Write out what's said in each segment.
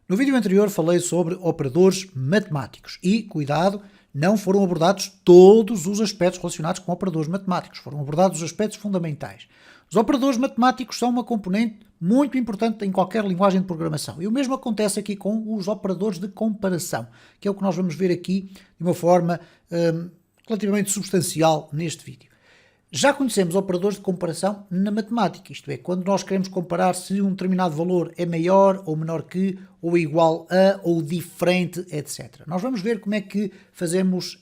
No vídeo anterior falei sobre operadores matemáticos e, cuidado, não foram abordados todos os aspectos relacionados com operadores matemáticos, foram abordados os aspectos fundamentais. Os operadores matemáticos são uma componente muito importante em qualquer linguagem de programação e o mesmo acontece aqui com os operadores de comparação, que é o que nós vamos ver aqui de uma forma relativamente substancial neste vídeo. Já conhecemos operadores de comparação na matemática, isto é, quando nós queremos comparar se um determinado valor é maior ou menor que, ou igual a, ou diferente, etc. Nós vamos ver como é que fazemos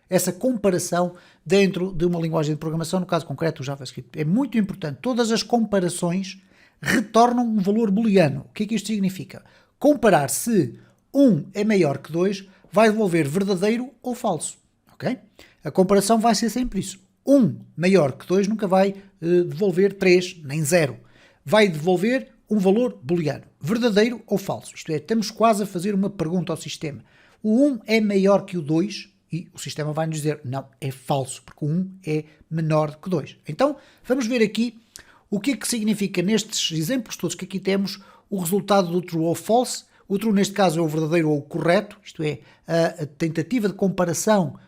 essa comparação dentro de uma linguagem de programação, no caso concreto o JavaScript. É muito importante, todas as comparações retornam um valor booleano. O que é que isto significa? Comparar se 1 é maior que 2 vai devolver verdadeiro ou falso, ok? A comparação vai ser sempre isso. 1 maior que 2 nunca vai devolver 3, nem 0. Vai devolver um valor booleano, verdadeiro ou falso. Isto é, estamos quase a fazer uma pergunta ao sistema. O 1 é maior que o 2 e o sistema vai nos dizer, não, é falso, porque o 1 é menor que 2. Então, vamos ver aqui o que é que significa nestes exemplos todos que aqui temos o resultado do true ou false. O true neste caso é o verdadeiro ou o correto, isto é, a tentativa de comparação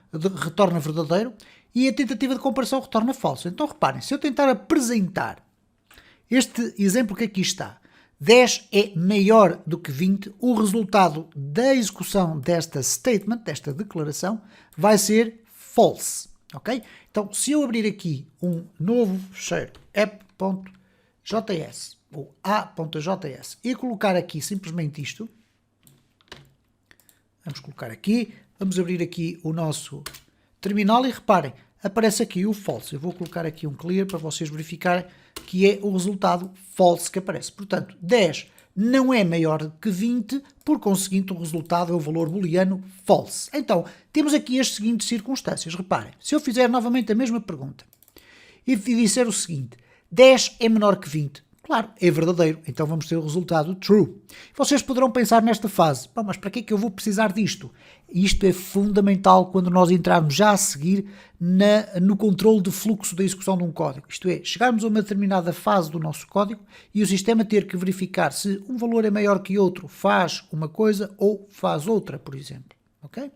retorna verdadeiro, e a tentativa de comparação retorna falso. Então reparem, se eu tentar apresentar este exemplo que aqui está, 10 é maior do que 20, o resultado da execução desta statement, desta declaração, vai ser false. Ok? Então, se eu abrir aqui um novo fecheiro app.js ou a.js e colocar aqui simplesmente isto, vamos colocar aqui, vamos abrir aqui o nosso terminal e reparem, aparece aqui o false. Eu vou colocar aqui um clear para vocês verificarem que é o resultado false que aparece. Portanto, 10 não é maior que 20, por conseguinte o resultado é o valor booleano false. Então, temos aqui as seguintes circunstâncias. Reparem, se eu fizer novamente a mesma pergunta e disser o seguinte, 10 é menor que 20, claro, é verdadeiro, então vamos ter o resultado true. Vocês poderão pensar nesta fase, mas para que é que eu vou precisar disto? Isto é fundamental quando nós entrarmos já a seguir no controle de fluxo da execução de um código. Isto é, chegarmos a uma determinada fase do nosso código e o sistema ter que verificar se um valor é maior que outro, faz uma coisa ou faz outra, por exemplo. Ok?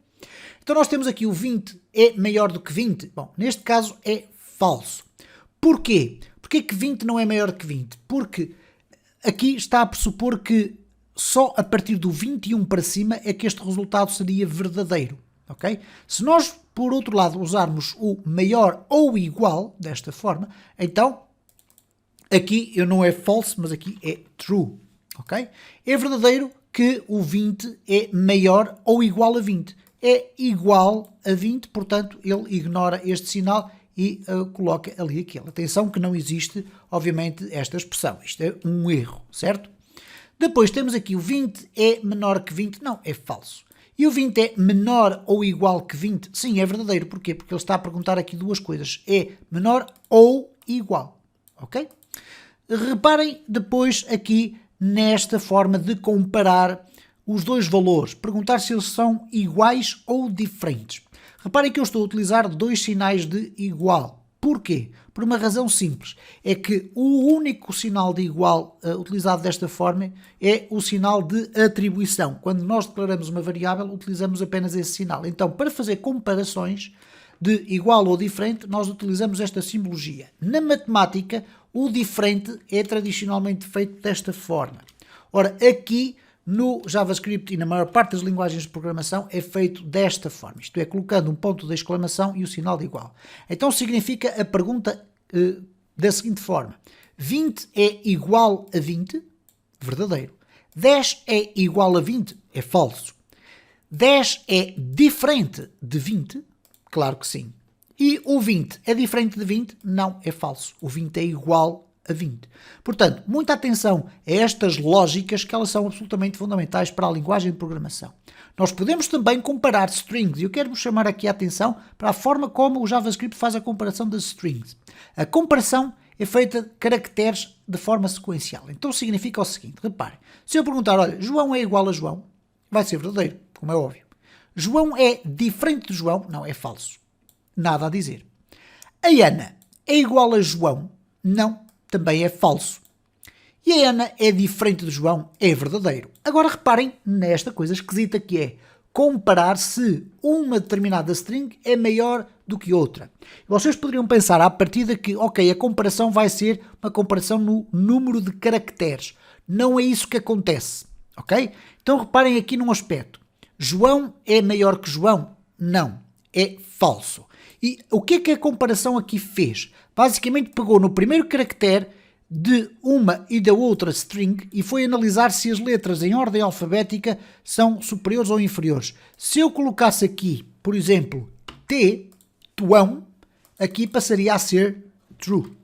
Então nós temos aqui o 20 é maior do que 20. Bom, neste caso é falso. Porquê? Porquê que 20 não é maior que 20? Porque aqui está a pressupor que só a partir do 21 para cima é que este resultado seria verdadeiro, ok? Se nós, por outro lado, usarmos o maior ou igual, desta forma, então, aqui eu não é false, mas aqui é true, ok? É verdadeiro que o 20 é maior ou igual a 20. É igual a 20, portanto, ele ignora este sinal e coloca ali aquilo. Atenção que não existe, obviamente, esta expressão. Isto é um erro, certo? Depois temos aqui o 20 é menor que 20. Não, é falso. E o 20 é menor ou igual que 20? Sim, é verdadeiro. Porquê? Porque ele está a perguntar aqui duas coisas. É menor ou igual. Ok? Reparem depois aqui nesta forma de comparar os dois valores. Perguntar se eles são iguais ou diferentes. Reparem que eu estou a utilizar dois sinais de igual. Porquê? Por uma razão simples. É que o único sinal de igual utilizado desta forma é o sinal de atribuição. Quando nós declaramos uma variável, utilizamos apenas esse sinal. Então, para fazer comparações de igual ou diferente, nós utilizamos esta simbologia. Na matemática, o diferente é tradicionalmente feito desta forma. Ora, aqui no JavaScript e na maior parte das linguagens de programação é feito desta forma, isto é, colocando um ponto de exclamação e o sinal de igual. Então significa a pergunta da seguinte forma, 20 é igual a 20? Verdadeiro. 10 é igual a 20? É falso. 10 é diferente de 20? Claro que sim. E o 20 é diferente de 20? Não, é falso. O 20 é igual a 20. Portanto, muita atenção a estas lógicas que elas são absolutamente fundamentais para a linguagem de programação. Nós podemos também comparar strings e eu quero-vos chamar aqui a atenção para a forma como o JavaScript faz a comparação das strings. A comparação é feita de caracteres de forma sequencial. Então significa o seguinte, reparem, se eu perguntar, olha, João é igual a João, vai ser verdadeiro, como é óbvio. João é diferente de João, não, é falso. Nada a dizer. A Ana é igual a João, não, também é falso. E a Ana é diferente do João, é verdadeiro. Agora reparem nesta coisa esquisita que é comparar se uma determinada string é maior do que outra. Vocês poderiam pensar à partida que, ok, a comparação vai ser uma comparação no número de caracteres. Não é isso que acontece, ok? Então reparem aqui num aspecto. João é maior que João? Não, é falso. E o que a comparação aqui fez? Basicamente pegou no primeiro caractere de uma e da outra string e foi analisar se as letras em ordem alfabética são superiores ou inferiores. Se eu colocasse aqui, por exemplo, T, Tuão, aqui passaria a ser true.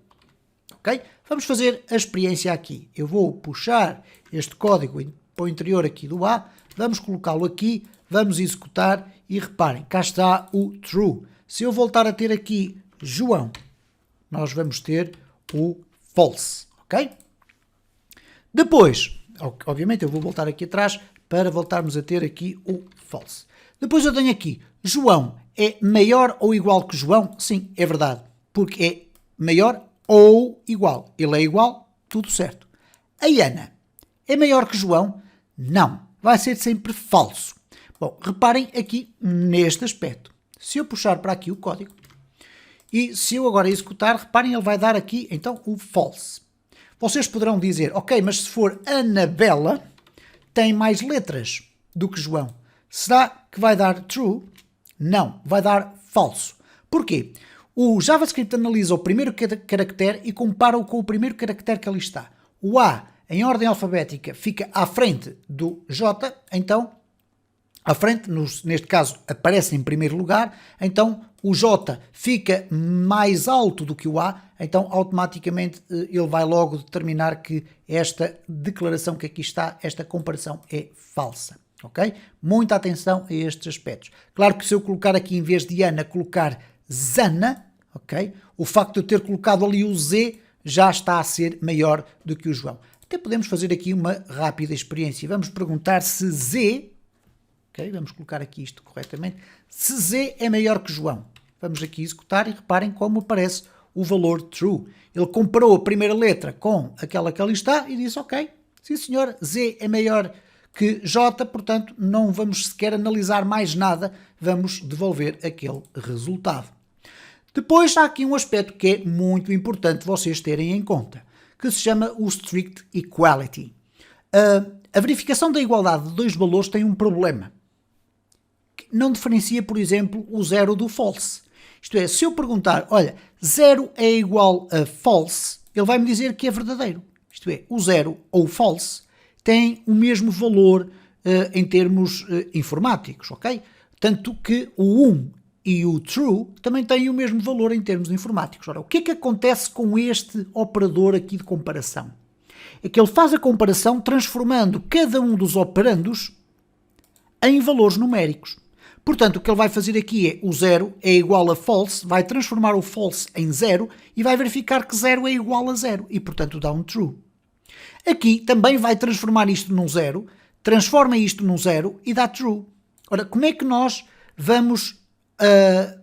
Ok? Vamos fazer a experiência aqui. Eu vou puxar este código para o interior aqui do A, vamos colocá-lo aqui, vamos executar e reparem, cá está o true. Se eu voltar a ter aqui João, nós vamos ter o false, ok? Depois, obviamente eu vou voltar aqui atrás para voltarmos a ter aqui o false. Depois eu tenho aqui, João é maior ou igual que João? Sim, é verdade, porque é maior ou igual. Ele é igual, tudo certo. A Ana é maior que João? Não, vai ser sempre falso. Bom, reparem aqui neste aspecto. Se eu puxar para aqui o código, e se eu agora executar, reparem, ele vai dar aqui, então, o false. Vocês poderão dizer, ok, mas se for Anabela, tem mais letras do que João. Será que vai dar true? Não, vai dar falso. Porquê? O JavaScript analisa o primeiro caractere e compara-o com o primeiro caractere que ali está. O A, em ordem alfabética, fica à frente do J, então, à frente, neste caso, aparece em primeiro lugar, então o J fica mais alto do que o A, então automaticamente ele vai logo determinar que esta declaração que aqui está, esta comparação é falsa, ok? Muita atenção a estes aspectos. Claro que se eu colocar aqui, em vez de Ana, colocar Zana, ok? O facto de eu ter colocado ali o Z já está a ser maior do que o João. Até podemos fazer aqui uma rápida experiência. Vamos perguntar se Z... Okay, vamos colocar aqui isto corretamente. Se Z é maior que João. Vamos aqui executar e reparem como aparece o valor true. Ele comparou a primeira letra com aquela que ali está e disse, ok, sim senhor, Z é maior que J, portanto não vamos sequer analisar mais nada, vamos devolver aquele resultado. Depois há aqui um aspecto que é muito importante vocês terem em conta, que se chama o Strict Equality. A verificação da igualdade de dois valores tem um problema. Não diferencia, por exemplo, o 0 do false. Isto é, se eu perguntar, olha, 0 é igual a false, ele vai me dizer que é verdadeiro. Isto é, o 0 ou false têm o mesmo valor em termos informáticos, ok? Tanto que o 1 e o true também têm o mesmo valor em termos informáticos. Ora, o que é que acontece com este operador aqui de comparação? É que ele faz a comparação transformando cada um dos operandos em valores numéricos. Portanto, o que ele vai fazer aqui é o 0 é igual a false, vai transformar o false em 0 e vai verificar que 0 é igual a 0 e, portanto, dá um true. Aqui também vai transformar isto num 0, transforma isto num 0 e dá true. Ora, como é que nós vamos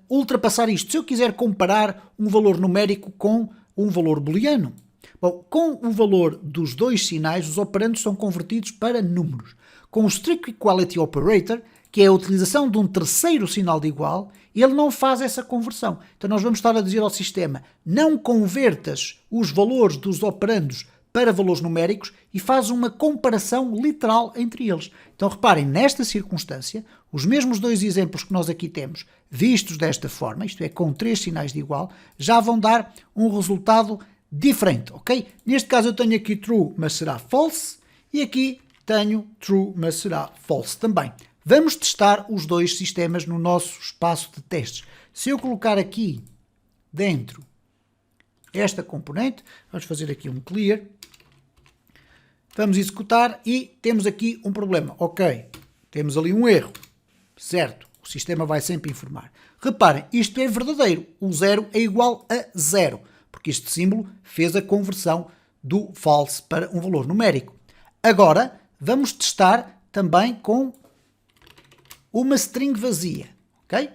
ultrapassar isto? Se eu quiser comparar um valor numérico com um valor booleano. Bom, com o valor dos dois sinais, os operandos são convertidos para números. Com o Strict Equality Operator, que é a utilização de um terceiro sinal de igual, ele não faz essa conversão. Então nós vamos estar a dizer ao sistema, não convertas os valores dos operandos para valores numéricos e faz uma comparação literal entre eles. Então reparem, nesta circunstância, os mesmos dois exemplos que nós aqui temos, vistos desta forma, isto é, com três sinais de igual, já vão dar um resultado diferente, ok? Neste caso eu tenho aqui true, mas será false, e aqui tenho true, mas será false também. Vamos testar os dois sistemas no nosso espaço de testes. Se eu colocar aqui dentro esta componente, vamos fazer aqui um clear, vamos executar e temos aqui um problema. Ok, temos ali um erro, certo? O sistema vai sempre informar. Reparem, isto é verdadeiro, o 0 é igual a 0, porque este símbolo fez a conversão do false para um valor numérico. Agora, vamos testar também com uma string vazia, ok?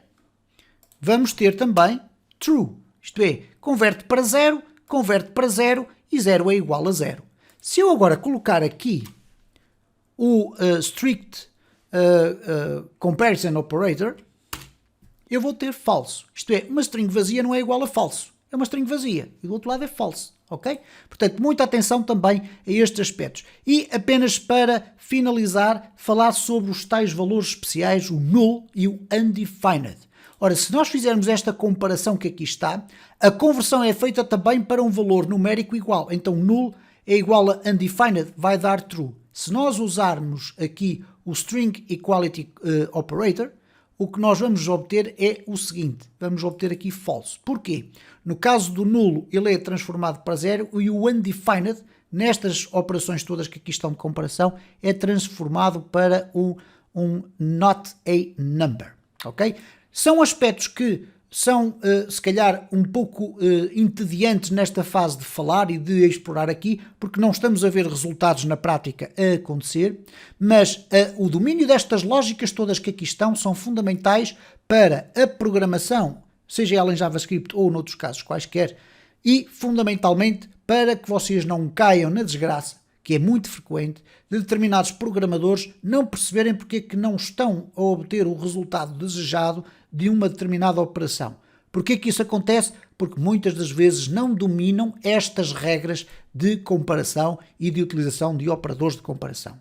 Vamos ter também true, isto é, converte para 0 e 0 é igual a 0. Se eu agora colocar aqui o strict comparison operator, eu vou ter falso. Isto é, uma string vazia não é igual a falso. É uma string vazia. E do outro lado é falso. Ok? Portanto, muita atenção também a estes aspectos. E apenas para finalizar, falar sobre os tais valores especiais, o null e o undefined. Ora, se nós fizermos esta comparação que aqui está, a conversão é feita também para um valor numérico igual. Então, null é igual a undefined, vai dar true. Se nós usarmos aqui o string equality operator, o que nós vamos obter é o seguinte, vamos obter aqui false. Porquê? No caso do nulo, ele é transformado para zero e o undefined, nestas operações todas que aqui estão de comparação, é transformado para um not a number. Ok? São aspectos que são, se calhar, um pouco entediantes nesta fase de falar e de explorar aqui, porque não estamos a ver resultados na prática a acontecer, mas o domínio destas lógicas todas que aqui estão são fundamentais para a programação, seja ela em JavaScript ou noutros casos quaisquer, e fundamentalmente para que vocês não caiam na desgraça, que é muito frequente, de determinados programadores não perceberem porque é que não estão a obter o resultado desejado de uma determinada operação. Porquê que isso acontece? Porque muitas das vezes não dominam estas regras de comparação e de utilização de operadores de comparação.